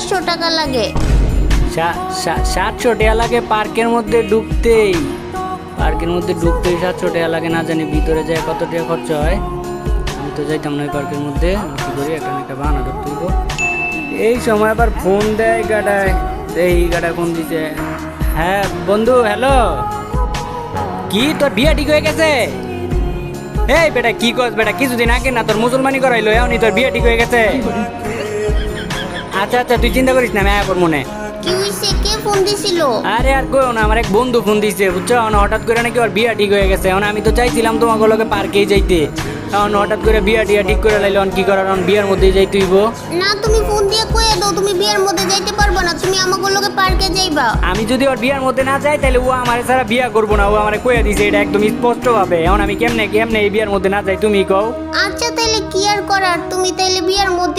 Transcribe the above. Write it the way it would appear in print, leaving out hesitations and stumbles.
700 টাকা লাগে। 700 টাকা লাগে পার্কের মধ্যে ঢুকতেই? পার্কের মধ্যে ঢুকতেই 700 টাকা লাগে? না জানি ভিতরে যায় কত টাকা খরচ হয়। আমি তো যাইতাম না ওই পার্কের মধ্যে। কি করি, একটা বাহানা ধরতে হইব। এই সময় আবার ফোন দেয় গাডায়। এই গাডা ফোন দিছে। হ্যাঁ বন্ধু, হ্যালো। কি তোর বিয়ে ঠিক হয়ে গেছে? এই বেটা কি কস বেটা, কিছুদিন আগে না তোর মুসলমানি করাইলো, এমনি তোর বিয়ে ঠিক হয়ে গেছে? আচ্ছা আচ্ছা, তুই চিন্তা করিস না, আমি আয়া পর মনে। কি হইছে, কে ফোন দিছিল? আরে আর কইও না, আমার এক বন্ধু ফোন দিছে বুঝছো। হঠাৎ করে নাকি ওর বিয়ে ঠিক হয়ে গেছে। এখন আমি তো চাইছিলাম তোমাকে লোকে পার্কেই যাইতে, এখন হঠাৎ করে বিয়ে টিয়া ঠিক করে লাইলো। কি করার, এখন বিয়ের মধ্যেই যাইতে হইব। না, তুমি ফোন দিয়ে কয়ে দাও তুমি বিয়ের মধ্যে যাইতে পারবে না, তুমি আমাকে লগে পার্কে যাইবা। আমি যদি ওর বিয়ের মধ্যে না যাই তাহলে ও আমার ছাড়া বিয়ে করবো না। ও আমার কয়ে দিছে এটা একদম স্পষ্ট ভাবে। এখন আমি কেমনে কেমনে এই বিয়ের মধ্যে না যাই, তুমি কও। আচ্ছা তাইলে কি আর করার, তুমি তাইলে বিয়ের মধ্যে